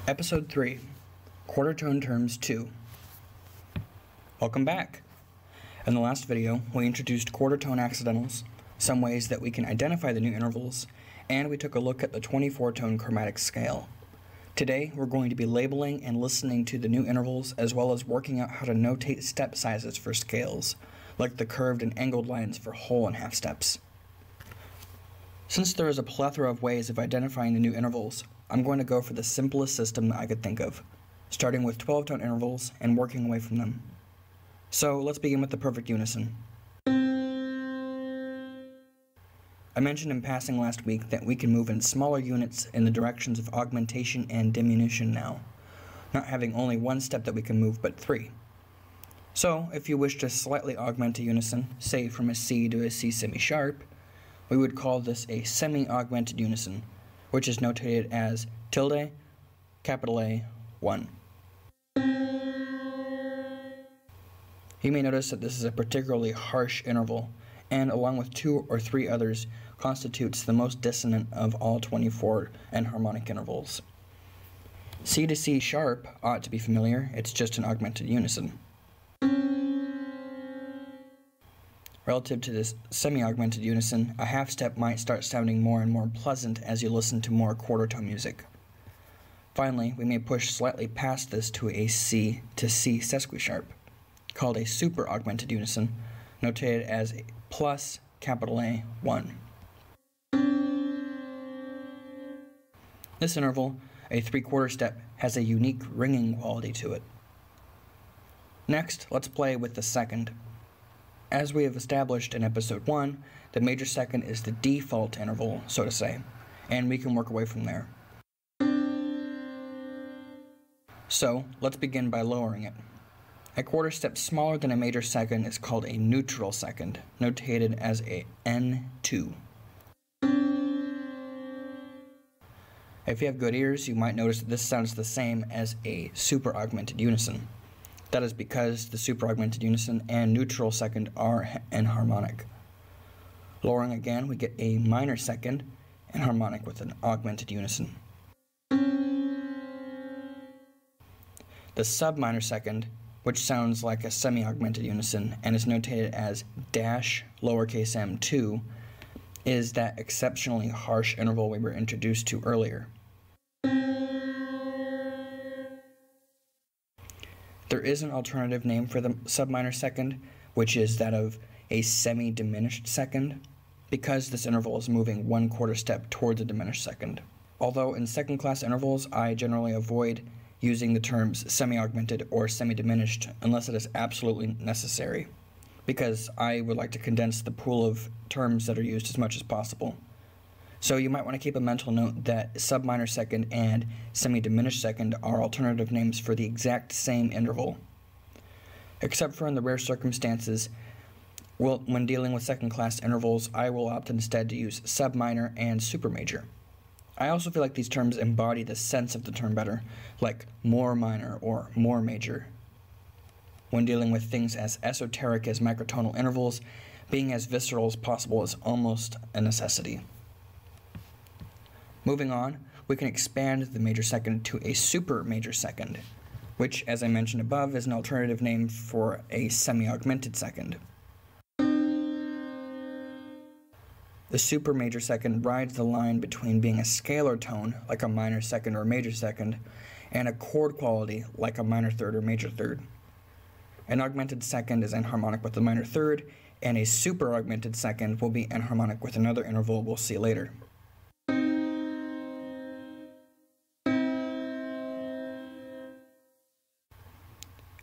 Episode 3, Quarter Tone Terms 2. Welcome back. In the last video, we introduced quarter tone accidentals, some ways that we can identify the new intervals, and we took a look at the 24-tone chromatic scale. Today, we're going to be labeling and listening to the new intervals as well as working out how to notate step sizes for scales, like the curved and angled lines for whole and half steps. Since there is a plethora of ways of identifying the new intervals, I'm going to go for the simplest system that I could think of, starting with 12-tone intervals and working away from them. So let's begin with the perfect unison. I mentioned in passing last week that we can move in smaller units in the directions of augmentation and diminution now, not having only one step that we can move but three. So if you wish to slightly augment a unison, say from a C to a C semi-sharp, we would call this a semi-augmented unison, which is notated as tilde, capital A, 1. You may notice that this is a particularly harsh interval, and along with 2 or 3 others, constitutes the most dissonant of all 24 enharmonic intervals. C to C sharp ought to be familiar, it's just an augmented unison. Relative to this semi-augmented unison, a half step might start sounding more and more pleasant as you listen to more quarter tone music. Finally, we may push slightly past this to a C to C sesquisharp, called a super augmented unison, notated as a plus capital A 1. This interval, a 3/4 step, has a unique ringing quality to it. Next, let's play with the second. As we have established in episode 1, the major second is the default interval, so to say, and we can work away from there. So, let's begin by lowering it. A quarter step smaller than a major second is called a neutral second, notated as a N2. If you have good ears, you might notice that this sounds the same as a super augmented unison. That is because the super augmented unison and neutral second are enharmonic. Lowering again, we get a minor second, enharmonic with an augmented unison. The subminor second, which sounds like a semi-augmented unison and is notated as dash lowercase m2, is that exceptionally harsh interval we were introduced to earlier. There is an alternative name for the subminor second, which is that of a semi-diminished second, because this interval is moving 1/4 step towards a diminished second. Although in second-class intervals, I generally avoid using the terms semi-augmented or semi-diminished unless it is absolutely necessary, because I would like to condense the pool of terms that are used as much as possible. So you might want to keep a mental note that subminor second and semi-diminished second are alternative names for the exact same interval. Except for in the rare circumstances, when dealing with second-class intervals, I will opt instead to use subminor and supermajor. I also feel like these terms embody the sense of the term better, like more minor or more major. When dealing with things as esoteric as microtonal intervals, being as visceral as possible is almost a necessity. Moving on, we can expand the major second to a super major second, which, as I mentioned above, is an alternative name for a semi-augmented second. The super major second rides the line between being a scalar tone, like a minor second or major second, and a chord quality, like a minor third or major third. An augmented second is enharmonic with the minor third, and a super augmented second will be enharmonic with another interval we'll see later.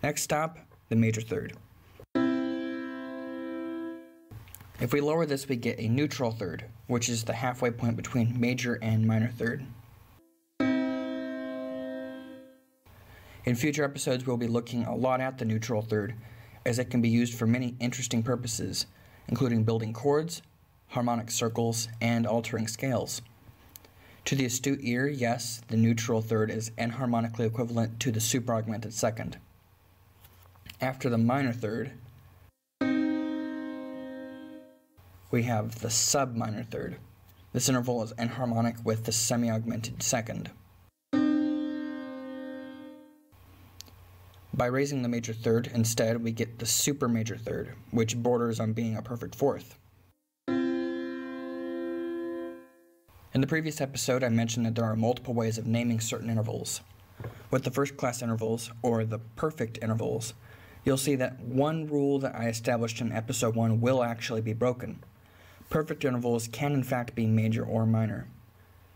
Next stop, the major third. If we lower this, we get a neutral third, which is the halfway point between major and minor third. In future episodes, we'll be looking a lot at the neutral third, as it can be used for many interesting purposes, including building chords, harmonic circles, and altering scales. To the astute ear, yes, the neutral third is enharmonically equivalent to the super augmented second. After the minor third, we have the subminor third. This interval is enharmonic with the semi-augmented second. By raising the major third, instead, we get the super major third, which borders on being a perfect fourth. In the previous episode, I mentioned that there are multiple ways of naming certain intervals. With the first class intervals, or the perfect intervals, you'll see that one rule that I established in episode 1 will actually be broken. Perfect intervals can in fact be major or minor.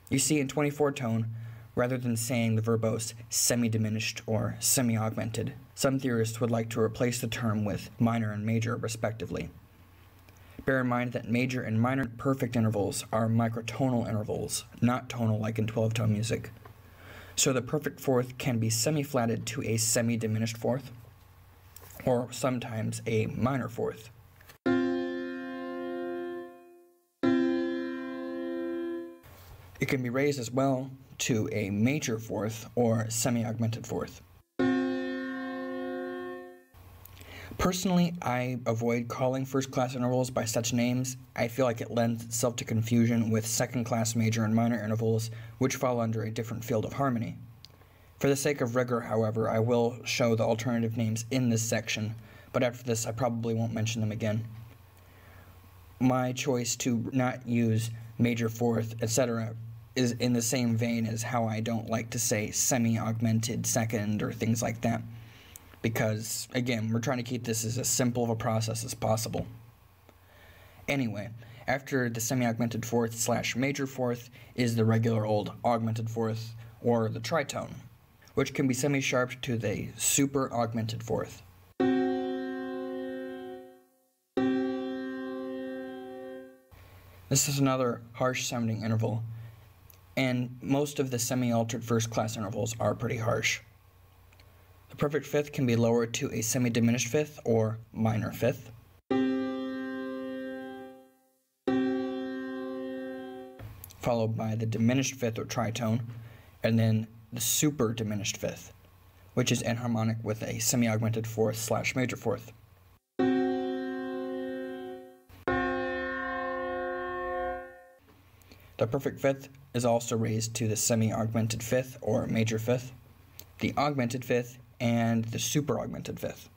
You see, in 24 tone, rather than saying the verbose semi-diminished or semi-augmented, some theorists would like to replace the term with minor and major respectively. Bear in mind that major and minor perfect intervals are microtonal intervals, not tonal like in 12-tone music. So the perfect fourth can be semi-flatted to a semi-diminished fourth, or sometimes a minor fourth. It can be raised as well to a major fourth or semi-augmented fourth. Personally, I avoid calling first-class intervals by such names. I feel like it lends itself to confusion with second-class major and minor intervals, which fall under a different field of harmony. For the sake of rigor, however, I will show the alternative names in this section, but after this I probably won't mention them again. My choice to not use major fourth, etc. is in the same vein as how I don't like to say semi-augmented second or things like that. Because, again, we're trying to keep this as simple of a process as possible. Anyway, after the semi-augmented fourth / major fourth is the regular old augmented fourth, or the tritone, which can be semi-sharp to the super augmented fourth. This is another harsh sounding interval, and most of the semi-altered first class intervals are pretty harsh. The perfect fifth can be lowered to a semi-diminished fifth or minor fifth. Followed by the diminished fifth or tritone, and then the super diminished fifth, which is enharmonic with a semi-augmented fourth / major fourth. The perfect fifth is also raised to the semi-augmented fifth or major fifth, the augmented fifth, and the super augmented fifth.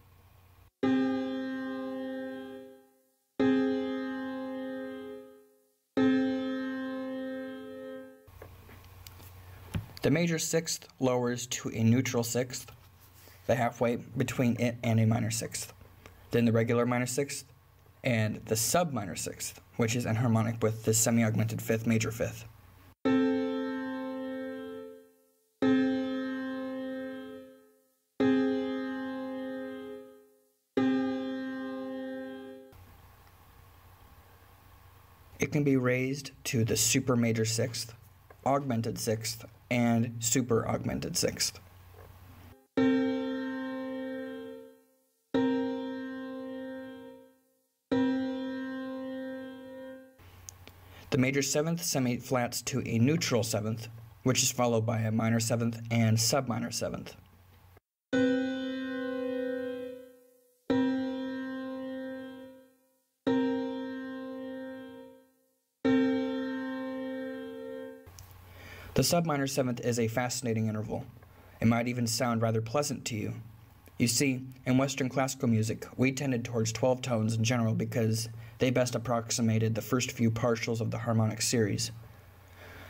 The major sixth lowers to a neutral sixth, the halfway between it and a minor sixth. Then the regular minor sixth, and the subminor sixth, which is enharmonic with the semi-augmented fifth major fifth. It can be raised to the super major sixth, augmented sixth, and super augmented sixth. The major seventh semi-flats to a neutral seventh, which is followed by a minor seventh and subminor seventh. The subminor seventh is a fascinating interval. It might even sound rather pleasant to you. You see, in Western classical music, we tended towards 12 tones in general because they best approximated the first few partials of the harmonic series.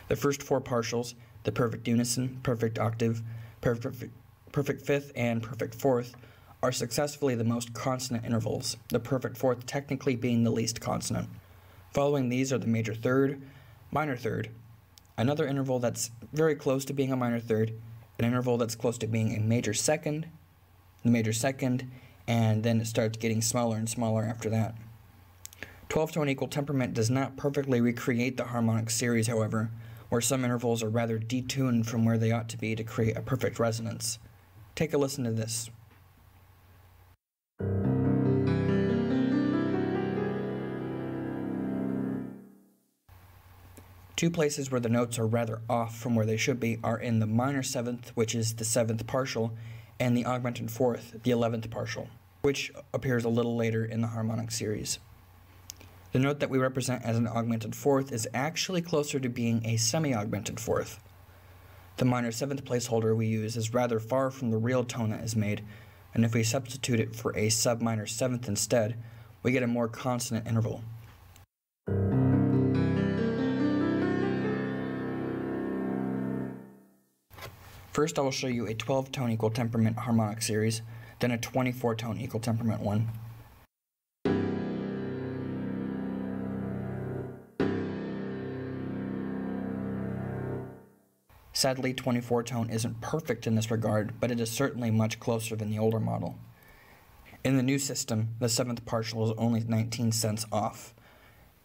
The first 4 partials, the perfect unison, perfect octave, perfect fifth, and perfect fourth, are successfully the most consonant intervals, the perfect fourth technically being the least consonant. Following these are the major third, minor third, another interval that's very close to being a minor third, an interval that's close to being a major second, the major second, and then it starts getting smaller and smaller after that. 12-tone equal temperament does not perfectly recreate the harmonic series, however, where some intervals are rather detuned from where they ought to be to create a perfect resonance. Take a listen to this. Two places where the notes are rather off from where they should be are in the minor seventh, which is the 7th partial, and the augmented fourth, the 11th partial, which appears a little later in the harmonic series. The note that we represent as an augmented fourth is actually closer to being a semi-augmented fourth. The minor 7th placeholder we use is rather far from the real tone that is made, and if we substitute it for a subminor seventh instead, we get a more consonant interval. First, I will show you a 12-tone equal temperament harmonic series, then a 24-tone equal temperament one. Sadly, 24-tone isn't perfect in this regard, but it is certainly much closer than the older model. In the new system, the 7th partial is only 19 cents off,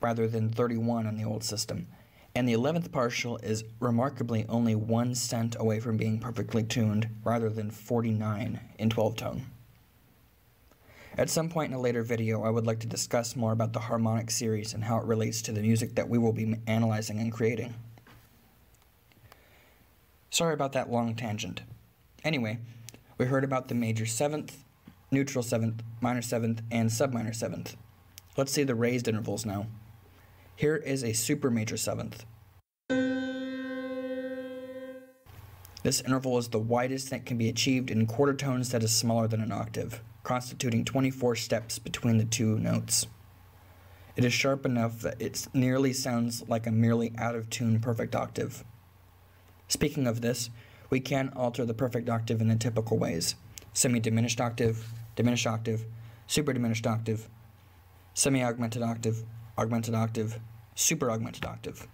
rather than 31 on the old system, and the 11th partial is remarkably only 1 cent away from being perfectly tuned, rather than 49 in 12-tone. At some point in a later video, I would like to discuss more about the harmonic series and how it relates to the music that we will be analyzing and creating. Sorry about that long tangent. Anyway, we heard about the major 7th, neutral 7th, minor 7th, and subminor 7th. Let's see the raised intervals now. Here is a super major 7th. This interval is the widest that can be achieved in quarter tones that is smaller than an octave, constituting 24 steps between the two notes. It is sharp enough that it nearly sounds like a merely out-of-tune perfect octave. Speaking of this, we can alter the perfect octave in the typical ways: semi-diminished octave, diminished octave, super-diminished octave, semi-augmented octave, augmented octave, super-augmented octave.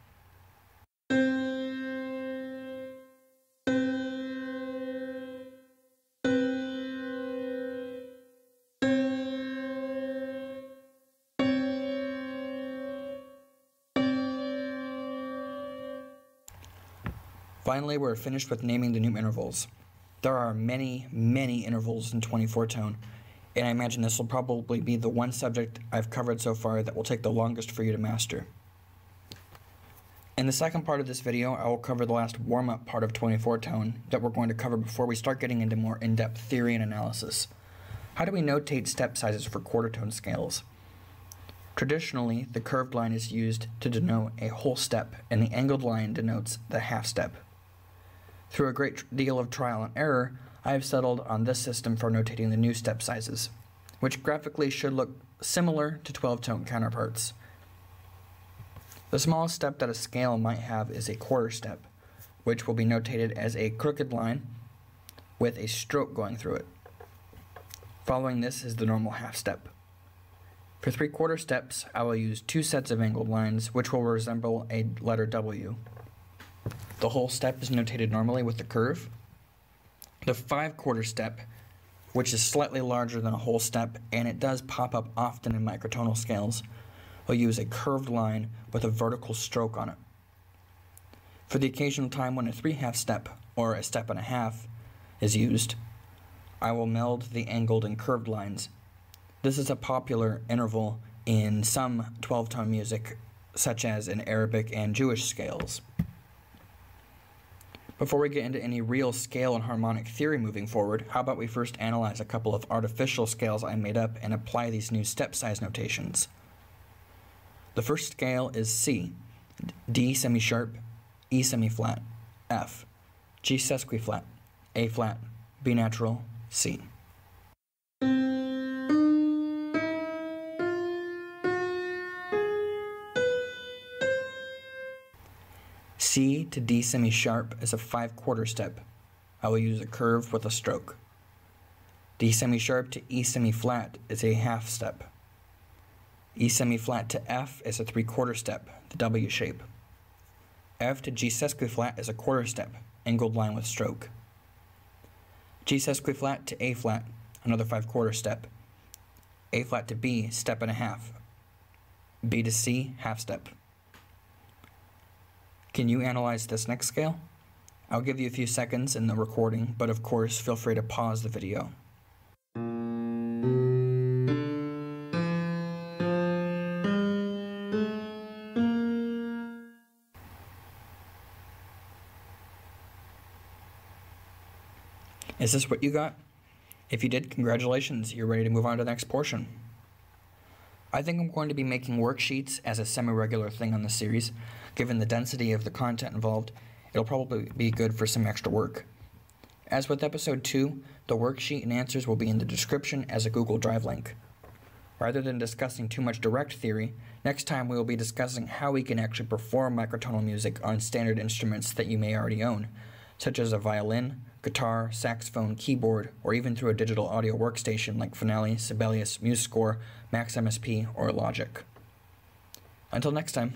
Finally, we're finished with naming the new intervals. There are many, many intervals in 24-tone, and I imagine this will probably be the one subject I've covered so far that will take the longest for you to master. In the second part of this video, I will cover the last warm-up part of 24-tone that we're going to cover before we start getting into more in-depth theory and analysis. How do we notate step sizes for quarter tone scales? Traditionally, the curved line is used to denote a whole step, and the angled line denotes the half step. Through a great deal of trial and error, I have settled on this system for notating the new step sizes, which graphically should look similar to 12-tone counterparts. The smallest step that a scale might have is a quarter step, which will be notated as a crooked line with a stroke going through it. Following this is the normal half step. For 3/4 steps, I will use 2 sets of angled lines, which will resemble a letter W. The whole step is notated normally with the curve. The 5/4 step, which is slightly larger than a whole step, and it does pop up often in microtonal scales, will use a curved line with a vertical stroke on it. For the occasional time when a 3/2 step, or a step and a half, is used, I will meld the angled and curved lines. This is a popular interval in some 12-tone music, such as in Arabic and Jewish scales. Before we get into any real scale and harmonic theory moving forward, how about we first analyze a couple of artificial scales I made up and apply these new step size notations. The first scale is C, D semi-sharp, E semi-flat, F, G sesqui-flat, A flat, B natural, C. C to D semi-sharp is a 5/4 step. I will use a curve with a stroke. D semi-sharp to E semi-flat is a half step. E semi-flat to F is a 3/4 step, the W shape. F to G sesqui-flat is a quarter step, angled line with stroke. G sesqui-flat to A flat, another 5/4 step. A flat to B, step and a half. B to C, half step. Can you analyze this next scale? I'll give you a few seconds in the recording, but of course feel free to pause the video. Is this what you got? If you did, congratulations, you're ready to move on to the next portion. I think I'm going to be making worksheets as a semi-regular thing on this series. Given the density of the content involved, it'll probably be good for some extra work. As with episode 2, the worksheet and answers will be in the description as a Google Drive link. Rather than discussing too much direct theory, next time we will be discussing how we can actually perform microtonal music on standard instruments that you may already own, such as a violin, guitar, saxophone, keyboard, or even through a digital audio workstation like Finale, Sibelius, MuseScore, Max MSP, or Logic. Until next time.